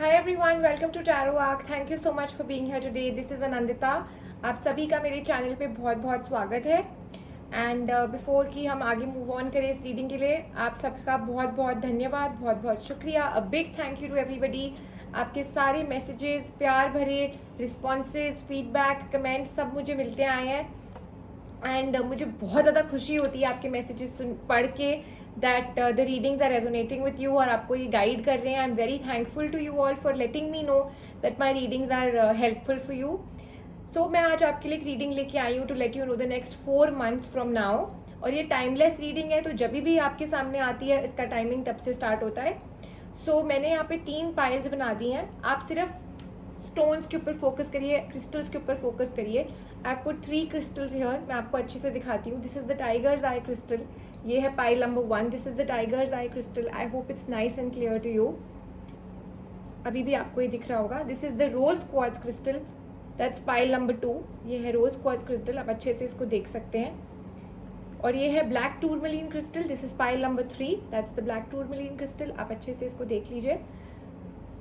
Hi everyone, welcome to Tarot Arc. Thank you so much for being here today. This is Anandita. आप सभी का मेरे channel पे बहुत बहुत स्वागत है एंड बिफोर कि हम आगे मूव ऑन करें इस रीडिंग के लिए आप सबका बहुत बहुत धन्यवाद, बहुत बहुत शुक्रिया. A big thank you to everybody. आपके सारे मैसेजेस, प्यार भरे रिस्पॉन्सेज, फीडबैक, कमेंट्स सब मुझे मिलते आए हैं एंड मुझे बहुत ज़्यादा खुशी होती है आपके मैसेजेस पढ़ के that the readings are resonating with you और आपको ये गाइड कर रहे हैं. I am very thankful to you all for letting me know that my readings are helpful for you. सो मैं आज आपके लिए एक रीडिंग लेके आई हूँ to let you know the next 4 months from now. और ये टाइमलेस रीडिंग है, तो जब भी आपके सामने आती है इसका टाइमिंग तब से स्टार्ट होता है. सो मैंने यहाँ पे 3 पाइल्स बना दी हैं. आप सिर्फ स्टोन्स के ऊपर फोकस करिए, क्रिस्टल्स के ऊपर फोकस करिए. I have put 3 crystals here. मैं आपको अच्छे से दिखाती हूँ. This is the tiger's eye crystal. ये है pile number 1. This is the tiger's eye crystal. I hope it's nice and clear to you. अभी भी आपको ये दिख रहा होगा. This is the rose quartz crystal. That's pile number 2. ये है रोज क्वार्ट्ज क्रिस्टल. आप अच्छे से इसको देख सकते हैं. और ये है black tourmaline crystal. This is pile number 3. That's the black tourmaline crystal. आप अच्छे से इसको देख लीजिए.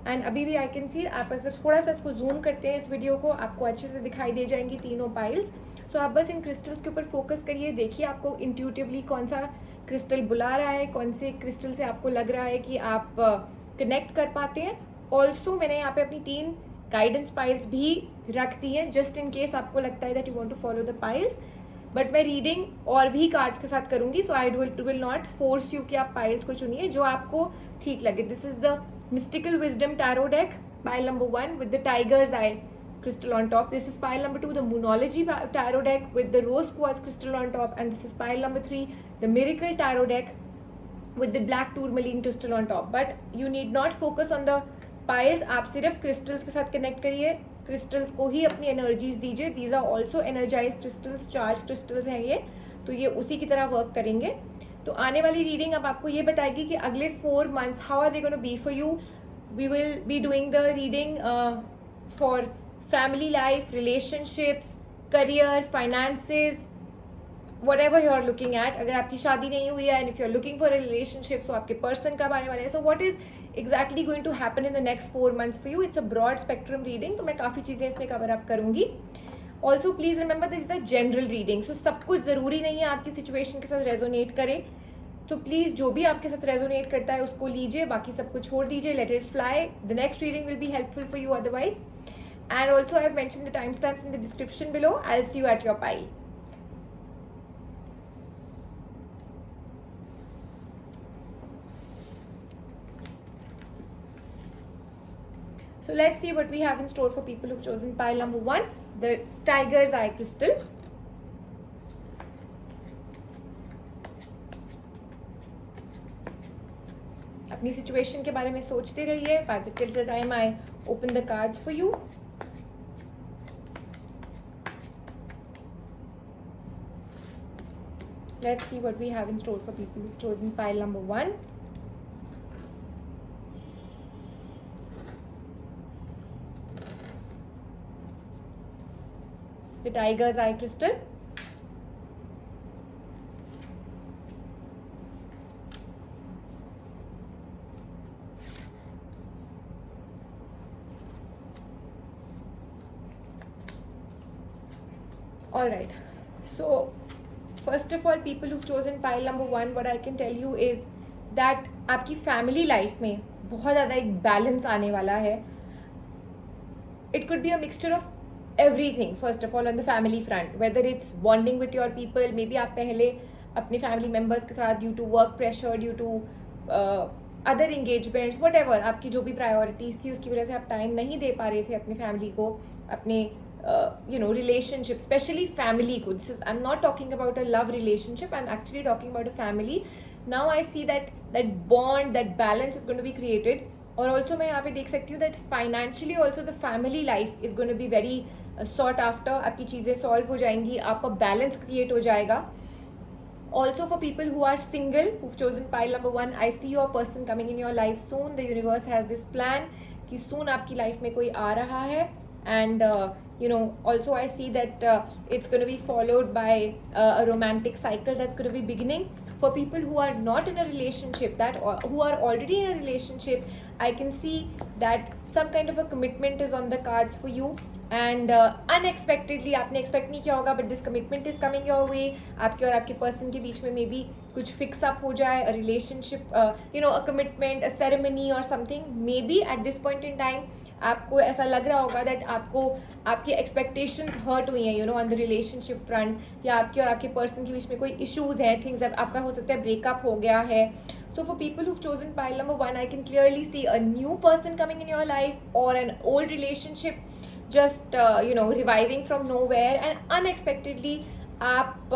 एंड अभी भी आई कैन सी, आप अगर थोड़ा सा इसको जूम करते हैं इस वीडियो को, आपको अच्छे से दिखाई दे जाएंगी तीनों पाइल्स. सो आप बस इन क्रिस्टल्स के ऊपर फोकस करिए. देखिए आपको इंट्यूटिवली कौन सा क्रिस्टल बुला रहा है, कौन से क्रिस्टल से आपको लग रहा है कि आप कनेक्ट कर पाते हैं. ऑल्सो मैंने यहाँ पे अपनी 3 गाइडेंस पाइल्स भी रख दी हैं जस्ट इन केस आपको लगता है that you want to follow the piles. But मैं रीडिंग और भी कार्ड्स के साथ करूँगी, so I will not force you कि आप पाइल्स को चुनिए जो आपको ठीक लगे. This is the Mystical Wisdom Tarot deck, pile number 1 with the Tiger's Eye crystal on top. This is pile number 2, the Moonology Tarot deck with the Rose Quartz crystal on top. And this is pile number 3, the Miracle Tarot deck with the Black Tourmaline crystal on top. But you need not focus on the piles. आप सिर्फ crystals के साथ connect करिए. crystals को ही अपनी energies दीजिए. These are also energized crystals, charged crystals हैं ये, तो ये उसी की तरह work करेंगे. तो आने वाली रीडिंग अब आपको ये बताएगी कि अगले 4 months how are they gonna be for you. We will be doing the reading for family life, relationships, career, finances, whatever you are looking at. अगर आपकी शादी नहीं हुई है and if you are looking for a relationship, so आपके person कब आने वाले हैं, so what is exactly going to happen in the next 4 months for you. It's a broad spectrum reading, तो मैं काफ़ी चीज़ें इसमें कवर अप करूँगी. Also please remember this is the general reading. So सब कुछ ज़रूरी नहीं है आपकी सिचुएशन के साथ रेजोनेट करे. तो प्लीज़ जो भी आपके साथ रेजोनेट करता है उसको लीजिए, बाकी सब कुछ छोड़ दीजिए. Let it fly. The next reading will be helpful for you otherwise. And also I have mention the time stamps in the description below. I will see you at your pile. So let's see what we have in store for people who've chosen pile number 1, the Tiger's Eye Crystal. अपनी situation के बारे में सोचते रहिए. By the till the time I open the cards for you. Let's see what we have in store for people who've chosen pile number 1. The Tiger's Eye Crystal. Alright, so first of all, people who've chosen pile number 1, what I can tell you is that आपकी family life में बहुत ज़्यादा एक balance आने वाला है. It could be a mixture of everything. First of all, on the family front, whether it's bonding with your people, maybe आप पहले अपने family members के साथ due to work pressure, due to other engagements, whatever आपकी जो भी priorities थी उसकी वजह से आप time नहीं दे पा रहे थे अपने family को, अपने relationship, especially family को. This is, I'm not talking about a love relationship, I'm actually talking about a family. Now I see that bond, that balance is going to be created. और also मैं यहाँ पे देख सकती हूँ that financially also the family life is going to be very sort after. आपकी चीज़ें solve हो जाएंगी, आपका बैलेंस क्रिएट हो जाएगा. Also for people who are single who chosen pile number 1, I see your person coming in your life soon. The universe has this plan कि soon आपकी life में कोई आ रहा है and also I see that it's going to be followed by a romantic cycle that's going to be beginning. For people who are not in a relationship, who are already in a relationship, I can see that some kind of a commitment is on the cards for you, and unexpectedly आपने expect नहीं किया होगा, but this commitment is coming your way. आपके और आपके person के बीच में मे बी कुछ फिक्स अप हो जाए, a relationship, a commitment, a ceremony और something. Maybe at this point in time आपको ऐसा लग रहा होगा दैट आपको आपकी एक्सपेक्टेशंस हर्ट हुई हैं ऑन द रिलेशनशिप फ्रंट, या आपके और आपके पर्सन के बीच में कोई इशूज़ है, थिंग्स आपका हो सकता है ब्रेकअप हो गया है. So for people who've chosen pile number 1, I can clearly see a new person coming in your life or an old relationship just reviving from nowhere, and unexpectedly आप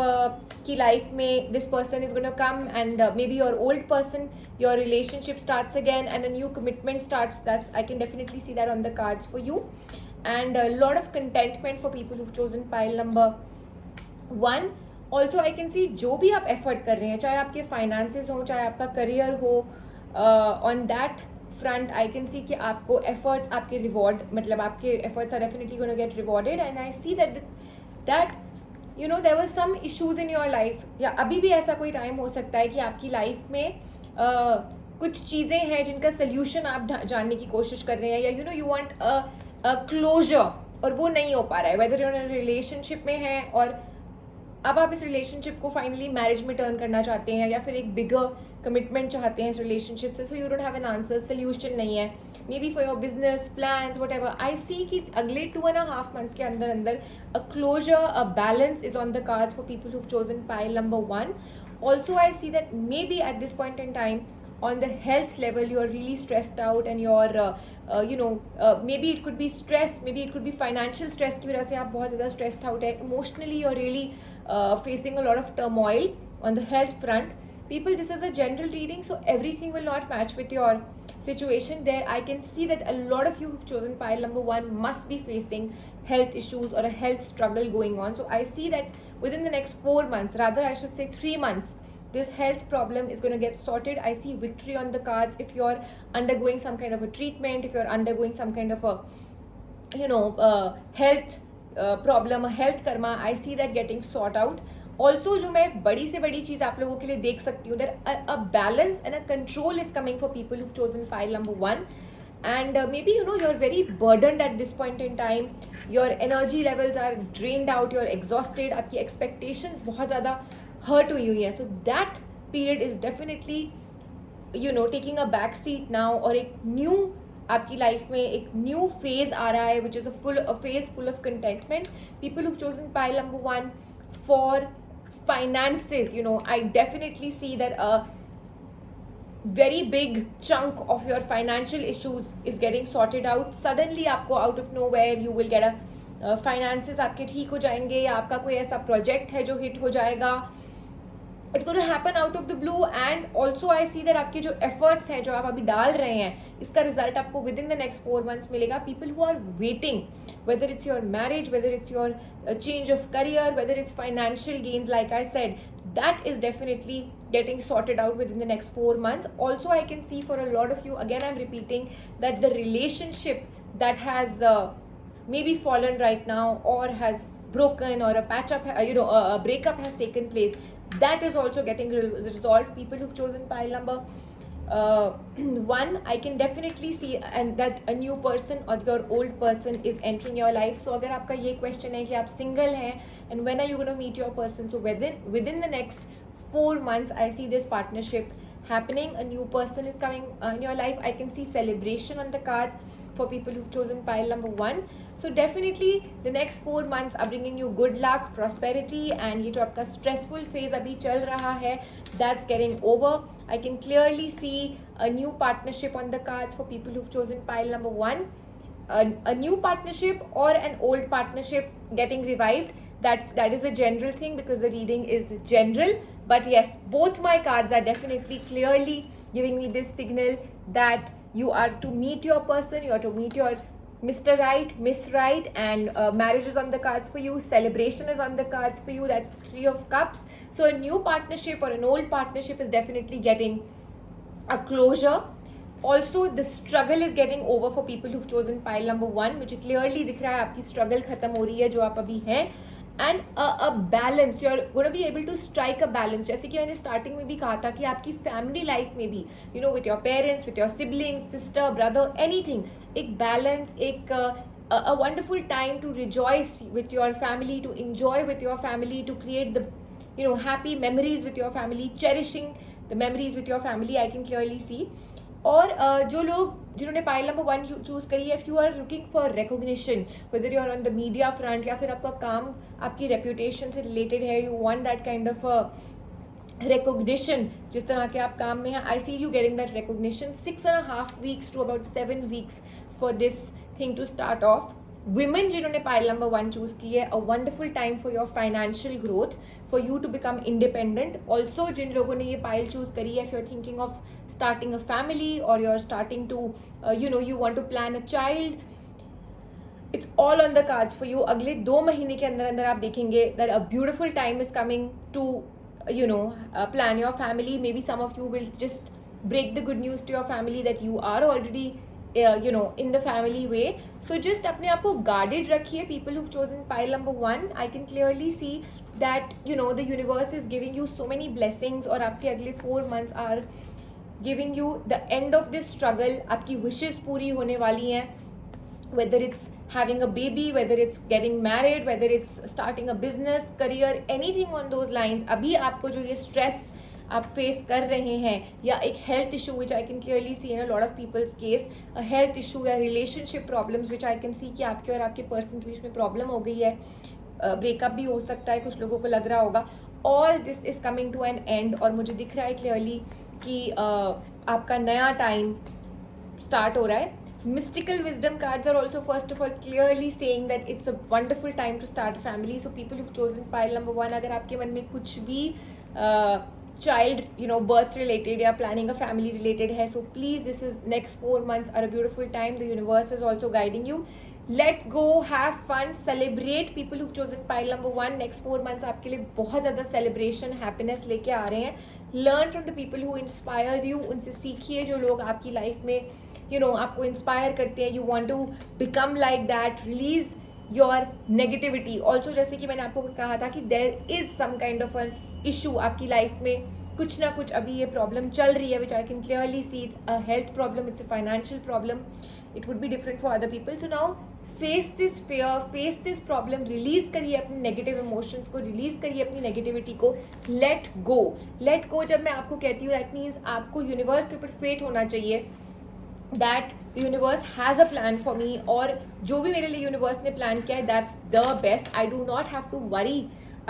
की लाइफ में this person is going to come, and maybe your old person, your relationship starts again and a new commitment starts. That's, I can definitely see that on the cards for you, and a lot of contentment for people who've chosen pile number 1. Also I can सी जो भी आप effort कर रहे हैं, चाहे आपके finances हो, चाहे आपका करियर हो, on that front I can see कि आपको एफर्ट्स, आपके रिवॉर्ड, मतलब आपके efforts are definitely gonna get rewarded. And I see that there were some issues in your life, या अभी भी ऐसा कोई टाइम हो सकता है कि आपकी लाइफ में कुछ चीज़ें हैं जिनका सोल्यूशन आप जानने की कोशिश कर रहे हैं, या यू वांट अ क्लोजर, और वो नहीं हो पा रहा है. वेदर यूर इन रिलेशनशिप में है और अब आप इस रिलेशनशिप को फाइनली मैरिज में टर्न करना चाहते हैं, या फिर एक बिगर कमिटमेंट चाहते हैं इस रिलेशनशिप से. So you don't have an answer, solution नहीं है. Maybe for your business plans, whatever. I see कि अगले 2.5 months के अंदर अंदर a closure, a balance is on the cards for people who've chosen pile number 1. Also I see that maybe at this point in time, on the health level, you are really stressed out, and you're maybe it could be stress, maybe it could be financial stress की वजह से आप बहुत ज़्यादा stressed out है. Emotionally you're really facing a lot of turmoil on the health front. People, this is a general reading, so everything will not match with your situation. There I can see that a lot of you who've chosen pile number 1 must be facing health issues or a health struggle going on. So I see that within the next 4 months, rather I should say 3 months, this health problem is going to get sorted. I see victory on the cards. If you're undergoing some kind of a treatment, if you're undergoing some kind of a health problem, a health karma, I see that getting sorted out. Also, जो मैं एक बड़ी से बड़ी चीज़ आप लोगों के लिए देख सकती हूँ, that a balance and a control is coming for people who've chosen pile number 1. And maybe you're very burdened at this point in time. Your energy levels are drained out. You're exhausted. आपकी expectations बहुत ज़्यादा hurt हुई है. So that period is definitely taking a back seat now, और एक new आपकी life में एक न्यू फेज आ रहा है, which is a phase full of contentment. People who've chosen pile number 1 for finances, I definitely see that a very big chunk of your financial issues is getting sorted out. Suddenly आपको out of nowhere you will get a finances आपके ठीक हो जाएंगे, या आपका कोई ऐसा project है जो हिट हो जाएगा. It's going to happen out of the blue. And also I see that आपके जो efforts हैं जो आप अभी डाल रहे हैं, इसका result आपको within the next 4 months मिलेगा. People who are waiting, whether it's your marriage, whether it's your change of career, whether it's financial gains, like I said, that is definitely getting sorted out within the next 4 months. Also I can see for a lot of you, again I'm repeating, that the relationship that has maybe fallen right now, or has broken, or a patch up, a breakup has taken place, that is also getting resolved. People who've chosen pile number 1, I can definitely see, and that a new person or your old person is entering your life. So अगर आपका ये question है कि आप single हैं, and when are you going to meet your person, so within the next 4 months I see this partnership happening. A new person is coming in your life. I can see celebration on the cards for people who've chosen pile number 1. So definitely the next 4 months are bringing you good luck, prosperity, and ये जो आपका stressful phase अभी चल रहा है, that's getting over. I can clearly see a new partnership on the cards for people who've chosen pile number 1. A new partnership or an old partnership getting revived. That is a general thing, because the reading is general. But yes, both my cards are definitely clearly giving me this signal that you are to meet your person, you are to meet your Mr. Right, Miss Right, and marriage is on the cards for you, celebration is on the cards for you. That's 3 of Cups. So a new partnership or an old partnership is definitely getting a closure. Also the struggle is getting over for people who chosen pile number 1. मुझे clearly दिख रहा है आपकी struggle खत्म हो रही है जो आप अभी हैं. And a balance, you are gonna be able to strike a balance. जैसे कि मैंने स्टार्टिंग में भी कहा था कि आपकी फैमिली लाइफ में भी, you know, with your parents, with your siblings, sister, brother, anything, एक बैलेंस, एक a wonderful time to rejoice with your family, to enjoy with your family, to create the, you know, happy memories with your family, cherishing the memories with your family. I can clearly see. और जो लोग जिन्होंने pile number 1 choose करी है, if you are looking for recognition, whether you are on the media front या फिर आपका काम आपकी रेपुटेशन से रिलेटेड है, you want that kind of recognition, जिस तरह के आप काम में हैं, I see you getting that recognition. 6.5 weeks to about 7 weeks for this thing to start off. Women जिन्होंने पाइल नंबर 1 चूज की है, a wonderful time for your financial growth, for you to become independent. Also जिन लोगों ने ये pile choose करी है, if you're thinking of starting a family or you're starting to you want to plan a child, it's all on the cards for you. अगले 2 महीने के अंदर अंदर आप देखेंगे that a beautiful time is coming to plan your family. Maybe some of you will just break the good news to your family that you are already in the family way. So just अपने आप को guarded रखिए. People who've chosen pile number 1, I can clearly see that the universe is giving you so many blessings, और आपके अगले 4 months are giving you the end of this struggle. आपकी wishes पूरी होने वाली हैं, whether it's having a baby, whether it's getting married, whether it's starting a business, career, anything on those lines. अभी आपको जो ये stress आप फेस कर रहे हैं, या एक health issue which I can clearly see in a lot of peoples case, health issue या relationship problems which I can see कि आपके और आपके पर्सन के बीच में प्रॉब्लम हो गई है, ब्रेकअप भी हो सकता है, कुछ लोगों को लग रहा होगा. All this is coming to an end, और मुझे दिख रहा है क्लियरली कि आपका नया टाइम स्टार्ट हो रहा है. Mystical wisdom cards are also first of all clearly saying that it's a wonderful time to start a family. So people who've chosen pile number 1, अगर आपके मन में कुछ भी child birth related या planning a family related है, so please, this is next 4 months are a beautiful time. The universe is also guiding you. Let go, have fun, celebrate. People who've chosen pile number 1, next 4 months आपके लिए बहुत ज़्यादा celebration, happiness लेके आ रहे हैं. Learn from the people who inspire you. उनसे सीखिए जो लोग आपकी लाइफ में आपको इंस्पायर करते हैं. You want to become like that. Release your negativity. Also जैसे कि मैंने आपको कहा था कि there is some kind of an issue आपकी लाइफ में, कुछ ना कुछ अभी ये प्रॉब्लम चल रही है, which I can clearly see. It's a health problem, it's a financial problem, it would be different for other people. So now face this fear, face this problem, release करिए अपने नेगेटिव इमोशंस को, release करिए अपनी negativity को. Let go. Let go जब मैं आपको कहती हूँ, दैट मीन्स आपको यूनिवर्स के ऊपर फेथ होना चाहिए that the universe has a plan for me, और जो भी मेरे लिए यूनिवर्स ने प्लान किया है, that's the best. I do not have to worry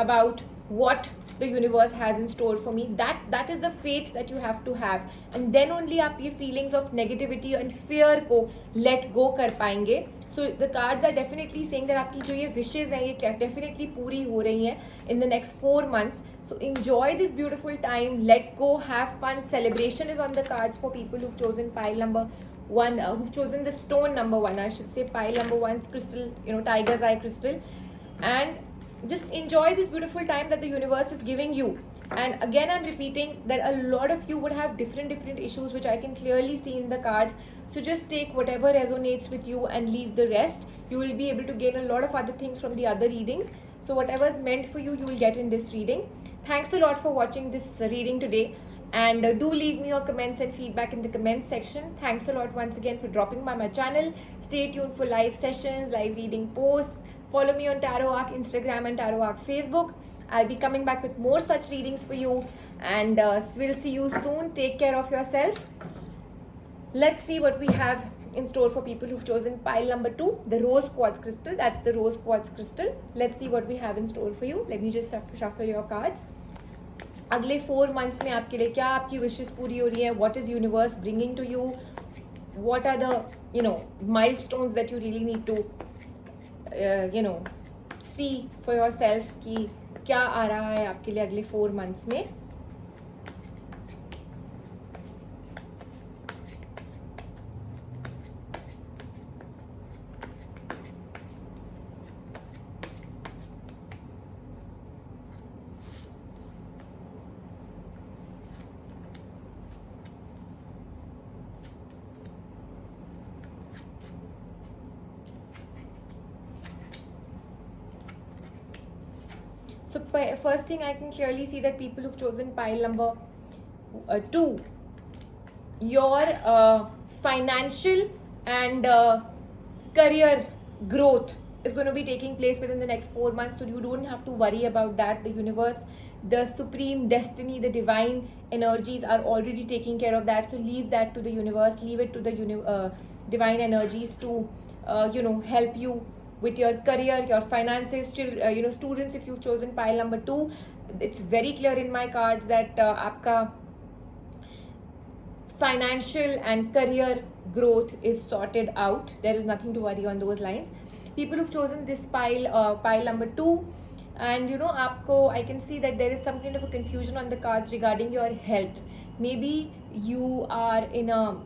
about what the universe has in store for me. That is the faith that you have to have, and then only आप ये feelings of negativity and fear को let go कर पाएंगे. So the cards are definitely saying that आपकी जो ये wishes हैं, ये definitely पूरी हो रही हैं in the next 4 months. So enjoy this beautiful time, let go, have fun. Celebration is on the cards for people who've chosen pile number 1, who've chosen the stone number 1, I should say. Pile number 1's crystal, tiger's eye crystal. And just enjoy this beautiful time that the universe is giving you. And again, I'm repeating that a lot of you would have different issues, which I can clearly see in the cards. So just take whatever resonates with you and leave the rest. You will be able to gain a lot of other things from the other readings. So whatever is meant for you, you will get in this reading. Thanks a lot for watching this reading today. And do leave me your comments and feedback in the comments section. Thanks a lot once again for dropping by my channel. Stay tuned for live sessions, live reading posts. Follow me on Tarot Arc Instagram and Tarot Arc Facebook. I'll be coming back with more such readings for you. And we'll see you soon. Take care of yourself. Let's see what we have in store for people who've chosen pile number 2, the rose quartz crystal. That's the rose quartz crystal. Let's see what we have in store for you. Let me just shuffle your cards. अगले 4 months में आपके लिए क्या आपकी wishes पूरी हो रही है? What is universe bringing to you? What are the milestones that you really need to see for yourself कि क्या आ रहा है आपके लिए अगले 4 months में? So first thing, I can clearly see that people who've chosen pile number 2, your financial and career growth is going to be taking place within the next 4 months, so you don't have to worry about that. The universe, the supreme destiny, the divine energies are already taking care of that, so leave that to the universe, leave it to the divine energies to help you with your career, your finances. Still, students, if you've chosen pile number 2, it's very clear in my cards that आपका financial and career growth is sorted out. There is nothing to worry on those lines. People who've chosen this pile number 2, and आपको, I can see that there is some kind of a confusion on the cards regarding your health. Maybe you are in a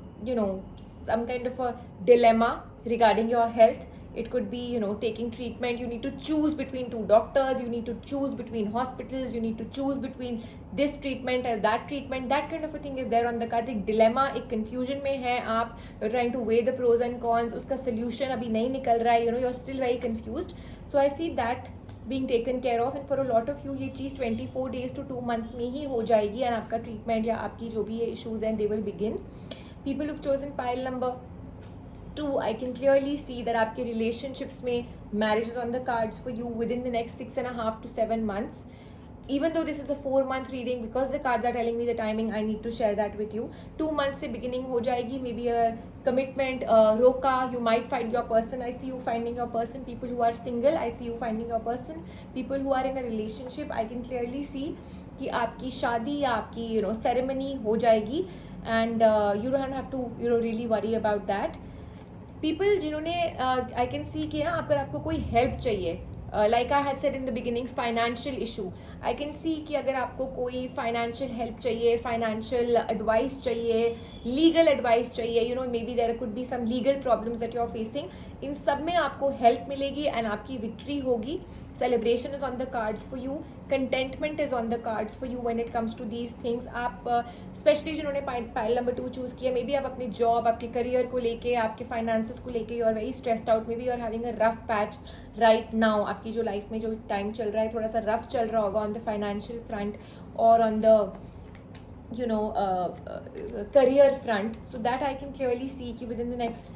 some kind of a dilemma regarding your health. It could be taking treatment. You need to choose between 2 doctors, you need to choose between hospitals, you need to choose between this treatment and that treatment. That kind of a thing is there on the cards. एक dilemma, एक confusion में है आप. You're trying to weigh the pros and cons. उसका solution अभी नहीं निकल रहा है. You're still very confused. So I see that being taken care of, and for a lot of you ये चीज़ 24 days to 2 months में ही हो जाएगी, and आपका treatment या आपकी जो भी issues हैं, they will begin. People who've chosen pile number 2, I can clearly see that आपके relationships में marriage is on the cards for you within the next 6.5 to 7 months. Even though this is a 4-month reading, because the cards are telling me the timing, I need to share that with you. 2 months से beginning हो जाएगी, maybe a commitment रोका. You might find your person. I see you finding your person. People who are single, I see you finding your person. People who are in a relationship, I can clearly see कि आपकी शादी या आपकी ceremony हो जाएगी, and you don't have to really worry about that. People जिन्होंने I can see कि अगर आपको कोई help चाहिए, like I had said in the beginning, financial issue. I can see कि अगर आपको कोई financial help चाहिए, financial advice चाहिए, legal advice चाहिए, maybe there could be some legal problems that you're facing. इन सब में आपको help मिलेगी and आपकी victory होगी. Celebration is on the cards for you. Contentment is on the cards for you when it comes to these things. आप especially जिन्होंने pile number 2 choose किया, maybe आप अपने job, आपके career को लेके, आपके finances को लेके you are very stressed out. Maybe you are having a rough patch right now. आपकी जो life में जो time चल रहा है थोड़ा सा rough चल रहा होगा on the financial front or on the career front. So that I can clearly see कि within the next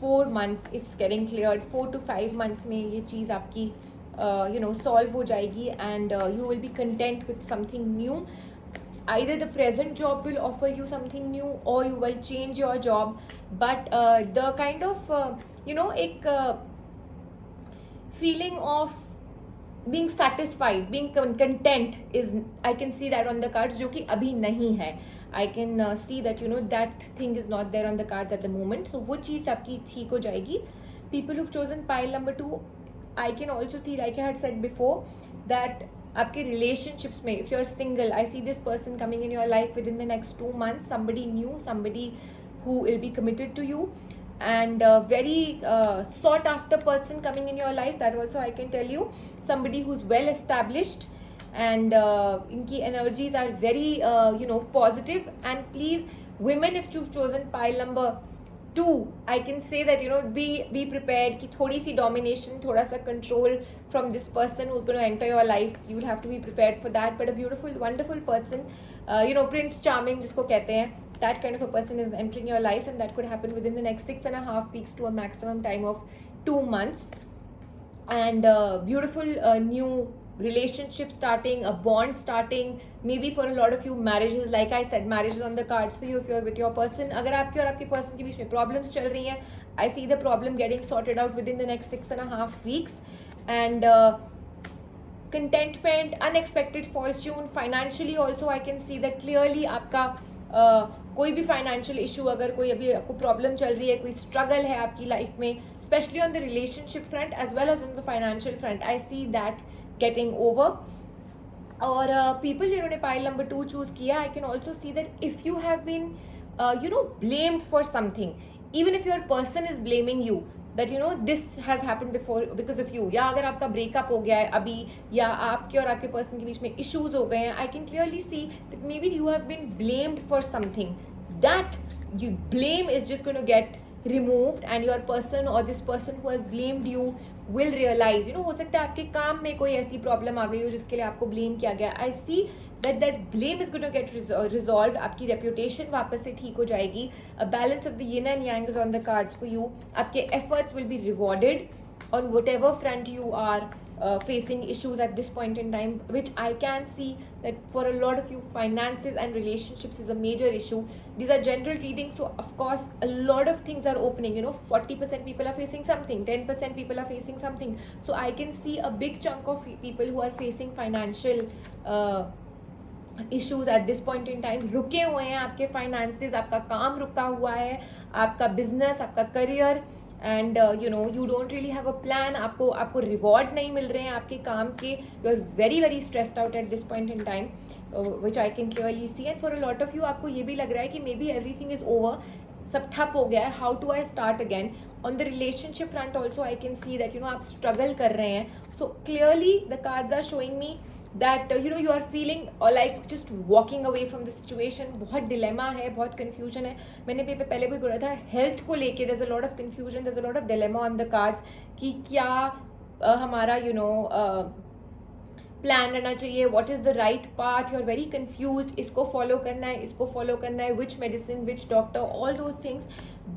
4 months it's getting cleared. 4 to 5 months में ये चीज़ आपकी solve हो जाएगी, and you will be content with something new. Either the present job will offer you something new, or you will change your job, but the kind of एक feeling of being satisfied, being content is, I can see that on the cards, जो कि अभी नहीं है. I can see that that thing is not there on the cards at the moment. So वो चीज़ आपकी ठीक हो जाएगी. People who've chosen pile number 2, I can also see, like I had said before, that आपके relationships में, if you're single, I see this person coming in your life within the next 2 months. Somebody new, somebody who will be committed to you, and very sought after person coming in your life. That also I can tell you. Somebody who's well established, and इनकी energies are very positive. And please, women, if you've chosen pile number 2, I can say that be prepared कि थोड़ी सी domination, थोड़ा सा control from this person who's going to enter your life. You will have to be prepared for that. But a beautiful, wonderful person, Prince Charming जिसको कहते हैं, that kind of a person is entering your life, and that could happen within the next 6.5 weeks to a maximum time of 2 months. And beautiful new relationship starting, a bond starting, maybe for a lot of you marriages. Like I said, marriage is on the cards for you if you're with your person. अगर आपके और आपके person के बीच में problems चल रही हैं, I see the problem getting sorted out within the next 6.5 weeks. And contentment, unexpected fortune, financially also I can see that clearly. आपका कोई भी फाइनेंशियल इशू, अगर कोई अभी आपको प्रॉब्लम चल रही है, कोई स्ट्रगल है आपकी लाइफ में, specially on the relationship front as well as on the financial front, I see that getting over. और पीपल जिन्होंने पाइल नंबर 2 चूज किया, I can also see that if you have been blamed for something, even if your person is blaming you that this has happened before because of you, या अगर आपका breakup हो गया है अभी, या आपके और आपके पर्सन के बीच में इश्यूज हो गए हैं, आई can clearly C that maybe you have been blamed for something. That you blame is just going to get removed, and your person or this person who has blamed you will realize, हो सकता है आपके काम में कोई ऐसी problem आ गई हो जिसके लिए आपको ब्लेम किया गया. आई सी that blame is going to get resolved. आपकी reputation वापस से ठीक हो जाएगी. A balance of the yin and yang is on the cards for you. आपके efforts will be rewarded on whatever front you are facing issues at this point in time, which I can see that for a lot of you, finances and relationships is a major issue. These are general readings, so of course a lot of things are opening. 40% people are facing something, 10% people are facing something. So I can see a big chunk of people who are facing financial issues at this point in time. रुके हुए हैं आपके finances, आपका काम रुका हुआ है, आपका बिजनेस, आपका career, and you don't really have a plan. आपको रिवॉर्ड नहीं मिल रहे हैं आपके काम के. You are very very stressed out at this point in time, which I can clearly see. And for a lot of you आपको ये भी लग रहा है कि maybe everything is over, सब ठप हो गया है. How to I start again? On the relationship front also I can see that आप स्ट्रगल कर रहे हैं. So clearly the cards are showing me that you are feeling or like just walking away from the situation. बहुत dilemma है, बहुत confusion है. मैंने पहले भी बोला था हेल्थ को लेके there's a lot of confusion, there's a lot of dilemma on the cards कि क्या हमारा प्लान रहना चाहिए, what is the right path. You are very confused, इसको follow करना है, इसको follow करना है, which medicine, which doctor, all those things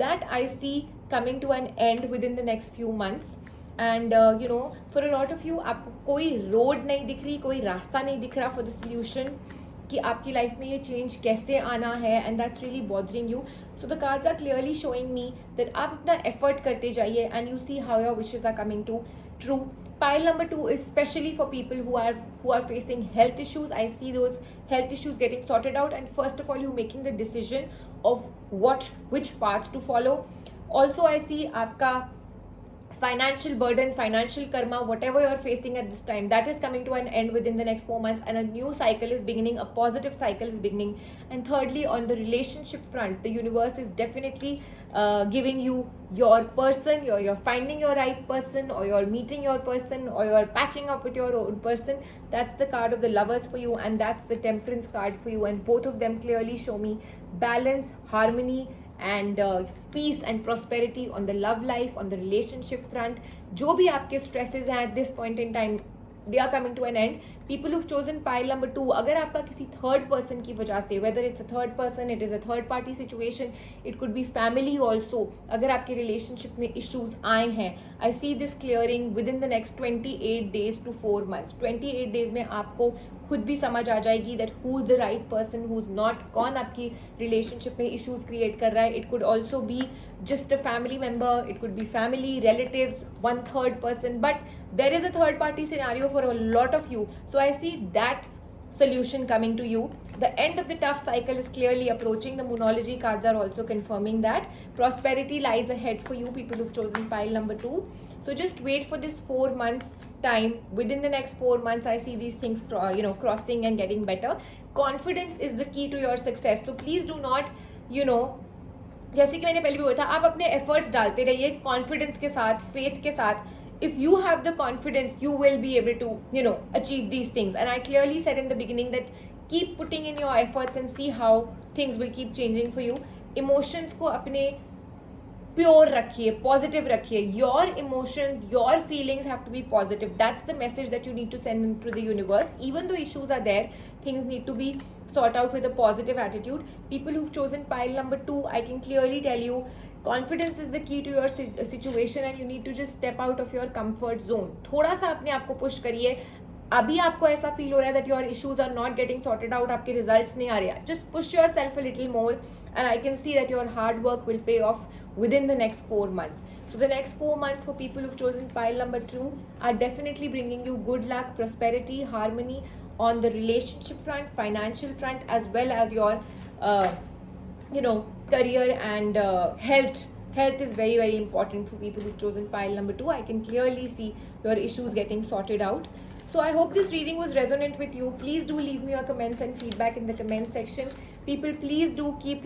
that I see coming to an end within the next few months. And for a lot of you आपको कोई road नहीं दिख रही, कोई रास्ता नहीं दिख रहा फॉर द सोल्यूशन कि आपकी लाइफ में ये चेंज कैसे आना है, and that's really bothering you. So the cards are clearly showing me that आप अपना एफर्ट करते जाइए and you see how your wishes are coming to true. Pile number 2 is especially for people who are facing health issues. I see those health issues getting sorted out, and first of all you making the decision of which path to follow. Also I see आपका financial burden, financial karma, whatever you're facing at this time, that is coming to an end within the next 4 months, and a new cycle is beginning, a positive cycle is beginning. And thirdly, on the relationship front, the universe is definitely giving you your person, you're finding your right person, or you're meeting your person, or you're patching up with your own person. That's the card of the lovers for you, and that's the temperance card for you, and both of them clearly show me balance, harmony, and peace and prosperity on the love life, on the relationship front. जो भी आपके stresses हैं at this point in time, they are coming to an end. People who've chosen pile number 2, अगर आपका किसी third person की वजह से, whether it's a third person, it is a third party situation, it could be family also, अगर आपके relationship में issues आए हैं, I see this clearing within the next 28 days to 4 months. 28 days में आपको खुद भी समझ आ जाएगी that who's the right person, who's not. कौन आपकी relationship में issues create कर रहा है. It could also be just a family member, it could be family, relatives, one third person, but there is a third party scenario for a lot of you. So I see that solution coming to you. The end of the tough cycle is clearly approaching. The Moonology cards are also confirming that. Prosperity lies ahead for you, people who've chosen pile number 2. So just wait for this 4 months time. Within the next 4 months, I see these things crossing and getting better. Confidence is the key to your success. So please do not, जैसे कि मैंने पहले भी बोला था, आप अपने efforts डालते रहिए कॉन्फिडेंस के साथ, फेथ के साथ. If you have the confidence, you will be able to, achieve these things. And I clearly said in the beginning that keep putting in your efforts and see how things will keep changing for you. Emotions को अपने pure रखिए, positive रखिए. Your emotions, your feelings have to be positive. That's the message that you need to send to the universe. Even though issues are there, things need to be sort out with a positive attitude. People who've chosen pile number 2, I can clearly tell you, confidence is the key to your situation, and you need to just step out of your comfort zone. थोड़ा सा अपने आप को push करिए. अभी आपको ऐसा feel हो रहा है that your issues are not getting sorted out, आपके results नहीं आ रहे हैं, just push yourself a little more, and I can see that your hard work will pay off within the next 4 months. So the next 4 months for people who've chosen pile number 2 are definitely bringing you good luck, prosperity, harmony on the relationship front, financial front, as well as your career and health. Health is very, very important for people who've chosen pile number 2. I can clearly see your issues getting sorted out. So I hope this reading was resonant with you. Please do leave me your comments and feedback in the comment section. People, please do keep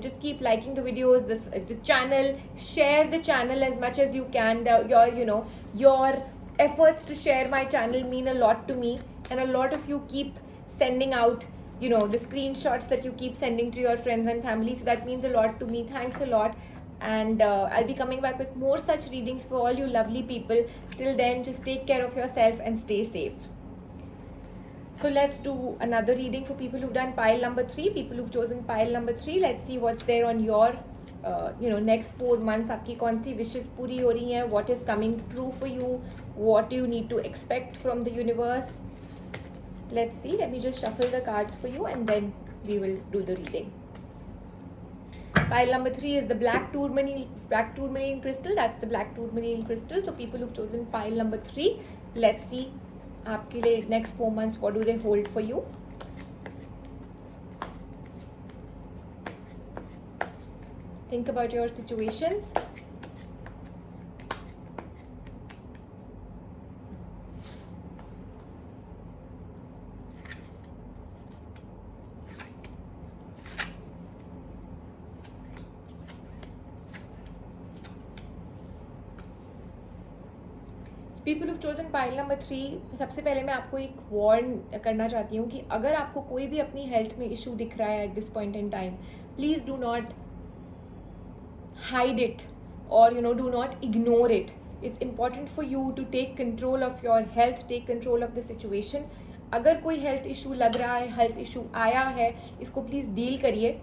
just keep liking the videos, the channel. Share the channel as much as you can. Your efforts to share my channel mean a lot to me, and a lot of you keep sending out the screenshots that you keep sending to your friends and family, so that means a lot to me. Thanks a lot. and I'll be coming back with more such readings for all you lovely people. Till then, just take care of yourself and stay safe. So let's do another reading for people who've done pile number 3, people who've chosen pile number 3. Let's see what's there on your next 4 months. आपकी कौन सी wishes पूरी हो रही हैं, what is coming true for you, what do you need to expect from the universe. Let's see. Let me just shuffle the cards for you and then we will do the reading. Pile number 3 is the black tourmaline crystal. That's the black tourmaline crystal. So people who've chosen pile number 3, let's see आपके लिए next 4 months what do they hold for you. Think about your situations. People of chosen pile number 3, सबसे पहले मैं आपको एक warn करना चाहती हूँ कि अगर आपको कोई भी अपनी हेल्थ में इशू दिख रहा है at this point in time, please do not hide it और do not ignore it. It's important for you to take control of your health, take control of the situation. अगर कोई health issue लग रहा है, health issue आया है, इसको please deal करिए.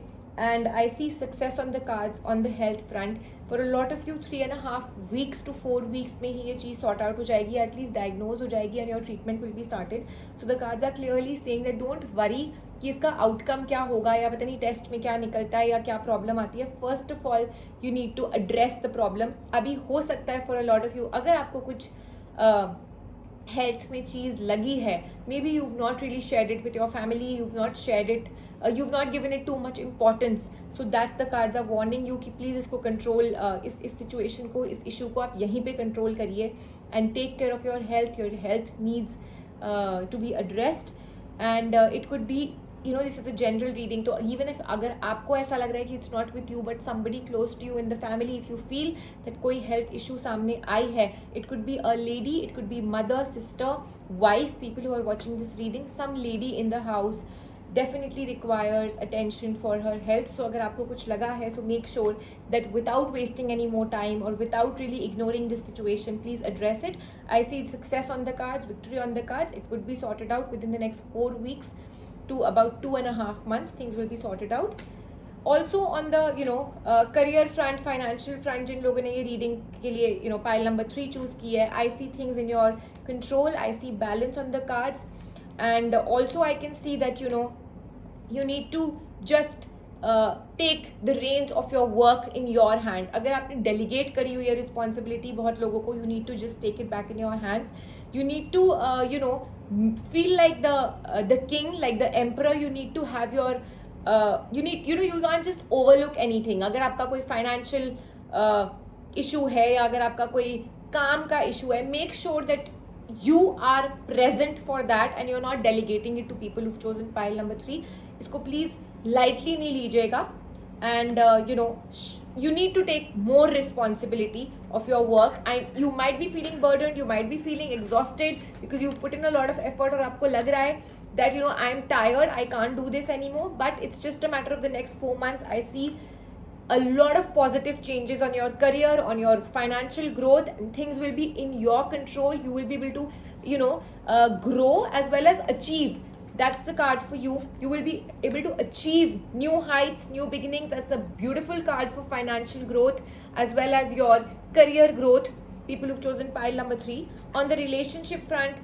And I see success on the cards on the health front. For a lot of you, 3.5 weeks to 4 weeks में ही ये चीज़ sort out हो जाएगी, at least diagnose हो जाएगी and your treatment will be started. So the cards are clearly saying that don't worry कि इसका outcome क्या होगा या पता नहीं टेस्ट में क्या निकलता है या क्या प्रॉब्लम आती है. First of all, you need to address the problem. अभी हो सकता है for a lot of you, अगर आपको कुछ हेल्थ में चीज़ लगी है, may be you've not really shared it with your family, you've not shared it, you've not given it too much importance, so that the cards are warning you कि please इसको control, इस situation को, इस issue को आप यहीं पे control करिए and take care of your health needs to be addressed. And it could be, this is a general reading, तो even if अगर आपको ऐसा लग रहा है कि it's not with you but somebody close to you in the family, if you feel that कोई health issue सामने आई है, it could be a lady, it could be mother, sister, wife, people who are watching this reading, some lady in the house definitely requires attention for her health. So अगर आपको कुछ लगा है, so make sure that without wasting any more time or without really ignoring this situation, please address it. I see success on the cards, victory on the cards. It would be sorted out within the next 4 weeks to about 2.5 months. Things will be sorted out. Also on the career front, financial front, जिन लोगों ने ये reading के लिए pile number 3 choose की है, I see things in your control. I see balance on the cards, and also I can see that you need to just take the reins of your work in your hand. अगर आपने delegate करी हुई है responsibility बहुत लोगों को, you need to just take it back in your hands. You need to feel like the king, like the emperor. You need to have your you can't just overlook anything. अगर आपका कोई financial issue है या अगर आपका कोई काम का issue है, make sure that you are present for that and you're not delegating it to people who've chosen pile number 3. इसको please lightly नहीं लीजिएगा. And you need to take more responsibility of your work, and you might be feeling burdened, you might be feeling exhausted because you've put in a lot of effort और आपको लग रहा है that I'm tired, I can't do this anymore. But it's just a matter of the next 4 months. I see a lot of positive changes on your career, on your financial growth, and things will be in your control. You will be able to grow as well as achieve. That's the card for you. You will be able to achieve new heights, new beginnings. That's a beautiful card for financial growth as well as your career growth. People who've chosen pile number 3. On the relationship front,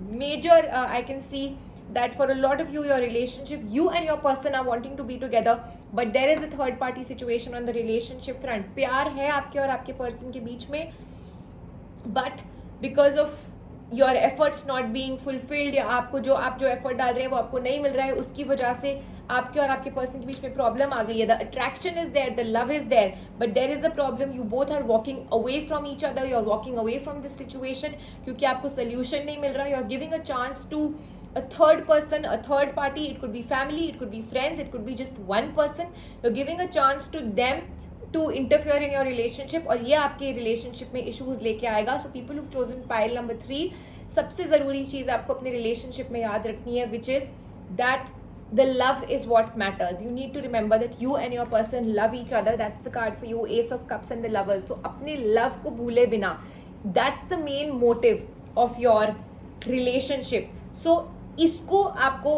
major I can see that for a lot of you, your relationship, you and your person are wanting to be together, but there is a third party situation on the relationship front. प्यार है आपके और आपके person के बीच में, but because of your efforts not being fulfilled, या आपको आप जो effort डाल रहे हैं वो आपको नहीं मिल रहा है, उसकी वजह से आपके और आपके person के बीच में problem आ गई है. The attraction is there, the love is there, but there is a problem. You both are walking away from each other. You are walking away from this situation क्योंकि आपको solution नहीं मिल रहा. You are giving a chance to a third person, a third party. It could be family, it could be friends, it could be just one person. You're giving a chance to them to interfere in your relationship, और ये आपके relationship में issues लेके आएगा. So people who've chosen pile number 3, सबसे ज़रूरी चीज़ आपको अपने relationship में याद रखनी है, which is that the love is what matters. You need to remember that you and your person love each other. That's the card for you, Ace of Cups and the Lovers. So अपने love को भूले बिना, that's the main motive of your relationship. So इसको आपको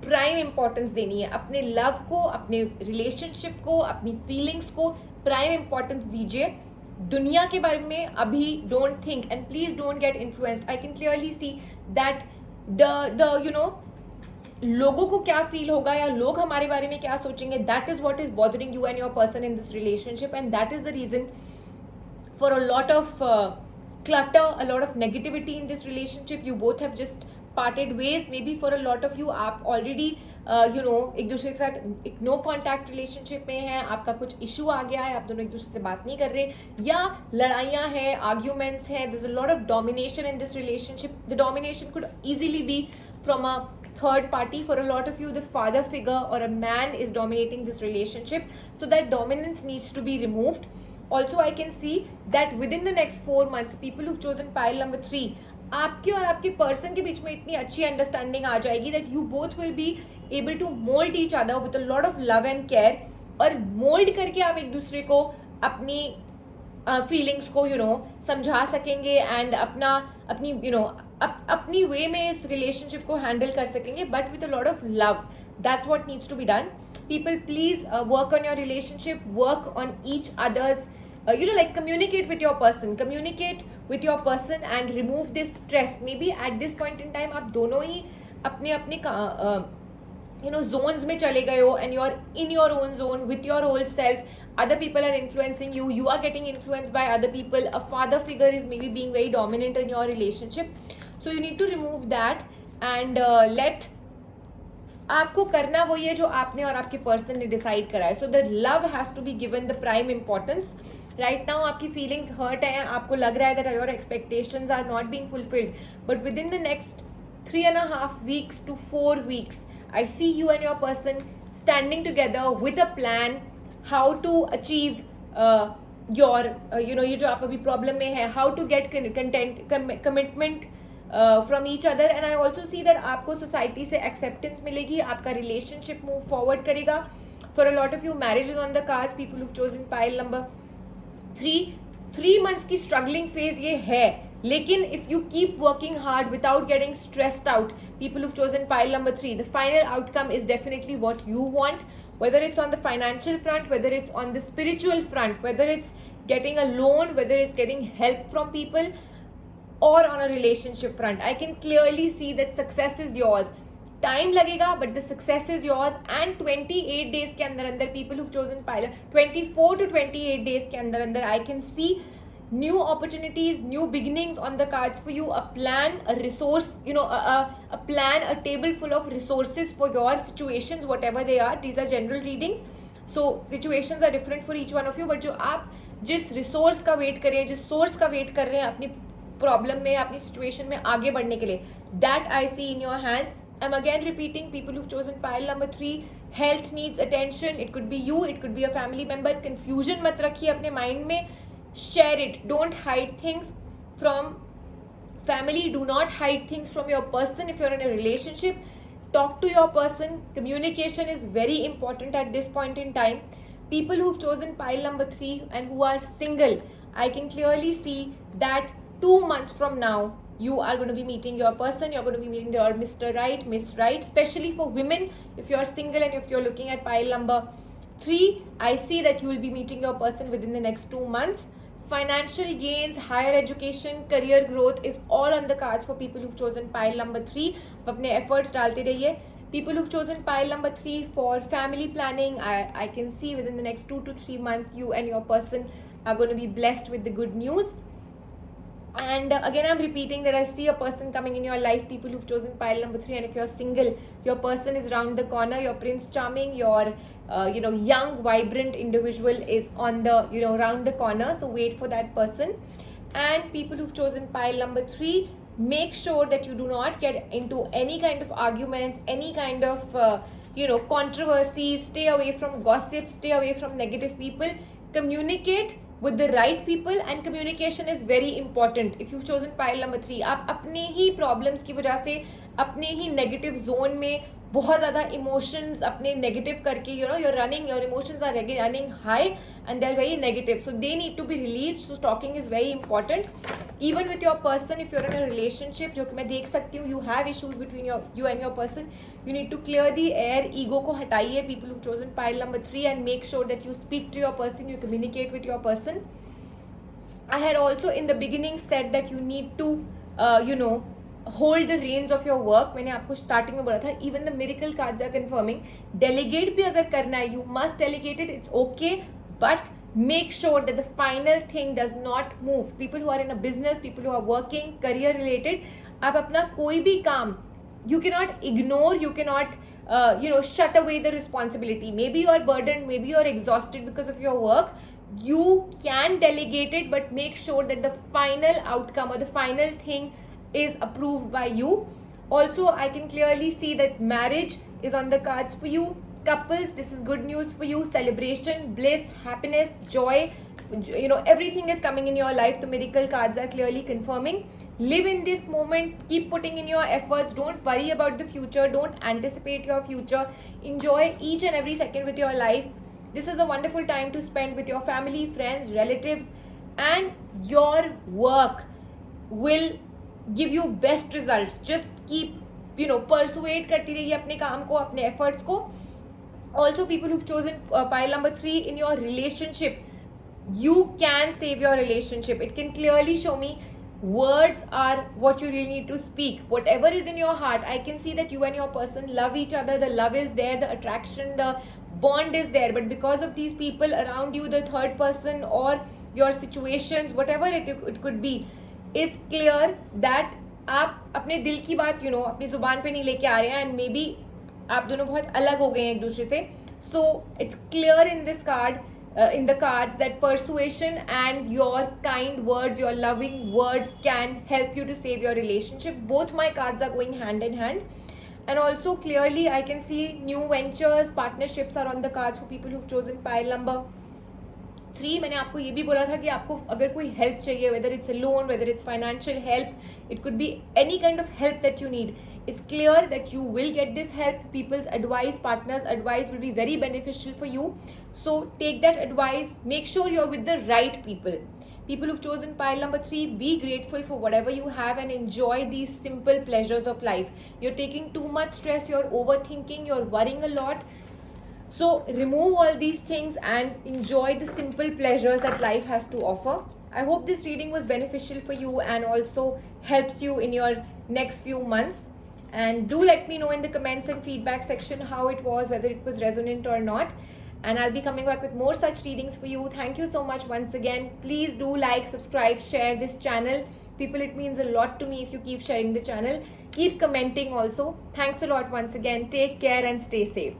prime importance देनी है. अपने love को, अपने रिलेशनशिप को, अपनी फीलिंग्स को प्राइम इंपॉर्टेंस दीजिए. दुनिया के बारे में अभी don't think, and please don't get influenced. I can clearly see that the you know लोगों को क्या फील होगा या लोग हमारे बारे में क्या सोचेंगे, that is what is bothering you and your person in this relationship, and that is the reason for a lot of clutter, a lot of negativity in this relationship. You both have just parted ways. Maybe for a lot of you, आप already एक दूसरे के साथ एक no contact relationship में हैं. आपका कुछ issue आ गया है, आप दोनों एक दूसरे से बात नहीं कर रहे, या लड़ाइयाँ हैं, arguments हैं. There's a lot of domination in this relationship. The domination could easily be from a third party. For a lot of you, the father figure or a man is dominating this relationship. So that dominance needs to be removed. Also, I can see that within the next 4 months, people who've chosen pile number 3, आपके और आपके person के बीच में इतनी अच्छी understanding आ जाएगी that you both will be able to mold each other with a lot of love and care. और मोल्ड करके आप एक दूसरे को अपनी फीलिंग्स को समझा सकेंगे एंड अपनी वे में इस रिलेशनशिप को हैंडल कर सकेंगे, but with a lot of love. That's what needs to be done. People, please work on your relationship, work on each other's, communicate with your person and remove this stress. Maybe at this point in time, आप दोनों ही अपने zones में चले गए हो, and you're in your own zone with your old self. Other people are influencing you. You are getting influenced by other people. A father figure is maybe being very dominant in your relationship. So you need to remove that and let आपको करना वही है जो आपने और आपके person ने decide करा है. So the love has to be given the prime importance. Right now आपकी फीलिंग्स हर्ट हैं, आपको लग रहा है that your expectations are not being fulfilled, but within the next 3.5 weeks to 4 weeks, I see you and your person standing together with a plan how to achieve your ये जो आप अभी problem में है, how to get commitment from each other. And I also see that आपको society से acceptance मिलेगी, आपका रिलेशनशिप मूव फॉरवर्ड करेगा. For a lot of you, marriage is on the cards. People who chosen pile number 3 months की struggling phase ये है, लेकिन if you keep working hard without getting stressed out, people who chosen pile number 3, the final outcome is definitely what you want, whether it's on the financial front, whether it's on the spiritual front, whether it's getting a loan, whether it's getting help from people, or on a relationship front. I can clearly see that success is yours. Time लगेगा, but the success is yours. And 28 days के अंदर people who've chosen pilot, 24 to 28 days के अंदर I can see new opportunities, new beginnings on the cards for you. A plan, a resource, a plan, a table full of resources for your situations, whatever they are. These are general readings, so situations are different for each one of you. But जो आप जिस resource का wait कर रहे हैं, जिस source का wait कर रहे हैं अपनी प्रॉब्लम में, अपनी सिचुएशन में आगे बढ़ने के लिए, that I see in your hands. I am again repeating, people who chosen pile number 3, health needs attention. It could be you, it could be a family member. Confusion मत रखिए अपने माइंड में, share it. Don't hide things from family, do not hide things from your person. If you are in a relationship, talk to your person. Communication is very important at this point in time. People who've chosen pile number 3 and who are single, I can clearly see that 2 months from now, you are going to be meeting your person. You're going to be meeting your Mr. Right, Miss Right. Especially for women, if you're single and if you're looking at pile number 3, I see that you will be meeting your person within the next 2 months. Financial gains, higher education, career growth is all on the cards for people who've chosen pile number 3. अपने efforts डालते रहिए. People who've chosen pile number 3 for family planning, I can see within the next 2 to 3 months, you and your person are going to be blessed with the good news. And again, I'm repeating that I see a person coming in your life, people who've chosen pile number 3. And if you're single, your person is round the corner. Your Prince Charming, your young, vibrant individual is on the round the corner. So wait for that person. And people who've chosen pile number 3, make sure that you do not get into any kind of arguments, any kind of controversies. Stay away from gossip. Stay away from negative people. Communicate with the right people, and communication is very important. If you've chosen pile number 3, आप अपने ही problems की वजह से अपने ही negative zone में बहुत ज़्यादा emotions अपने नेगेटिव करके you're running, your emotions are running high and they're very negative, so they need to be released. So talking is very important even with your person. If you're in a relationship, जो कि मैं देख सकती हूँ, you have issues between you and your person, you need to clear the air, ego को हटाइए, people who've chosen pile number 3, and make sure that you speak to your person, you communicate with your person. I had also in the beginning said that you need to hold the reins of your work. मैंने आपको starting में बोला था, even the miracle cards are confirming, delegate भी अगर करना है, you must delegate it, it's okay, but make sure that the final thing does not move. People who are in a business, people who are working, career related, आप अपना कोई भी काम, you cannot ignore, you cannot shut away the responsibility. Maybe you are burdened, maybe you are exhausted because of your work. You can delegate it, but make sure that the final outcome or the final thing is approved by you. Also, I can clearly see that marriage is on the cards for you. Couples, this is good news for you. Celebration, bliss, happiness, joy, everything is coming in your life. The miracle cards are clearly confirming. Live in this moment, keep putting in your efforts, don't worry about the future, don't anticipate your future, enjoy each and every second with your life. This is a wonderful time to spend with your family, friends, relatives, and your work will give you best results. Just keep persuade करती रहिए अपने काम को, अपने efforts को. Also, people who've chosen pile number 3, in your relationship, you can save your relationship. It can clearly show me words are what you really need to speak. Whatever is in your heart, I can see that you and your person love each other, the love is there, the attraction, the bond is there, but because of these people around you, the third person or your situations, whatever it could be, is clear that आप अपने दिल की बात अपनी जुबान पे नहीं लेके आ रहे हैं, and maybe आप दोनों बहुत अलग हो गए हैं एक दूसरे से. So it's clear in this card, in the cards, that persuasion and your kind words, your loving words can help you to save your relationship. Both my cards are going hand in hand. And also clearly I can see new ventures, partnerships are on the cards for people who've chosen pile number 3. मैंने आपको ये भी बोला था कि आपको अगर कोई help चाहिए, whether it's a loan, whether it's financial help, it could be any kind of help that you need. It's clear that you will get this help. People's advice, partners' advice will be very beneficial for you. So take that advice. Make sure you're with the right people. People who've chosen pile number 3, be grateful for whatever you have and enjoy these simple pleasures of life. You're taking too much stress, you're overthinking, you're worrying a lot. So remove all these things and enjoy the simple pleasures that life has to offer. I hope this reading was beneficial for you and also helps you in your next few months. And do let me know in the comments and feedback section how it was, whether it was resonant or not. And I'll be coming back with more such readings for you. Thank you so much once again. Please do like, subscribe, share this channel. People, it means a lot to me if you keep sharing the channel. Keep commenting also. Thanks a lot once again. Take care and stay safe.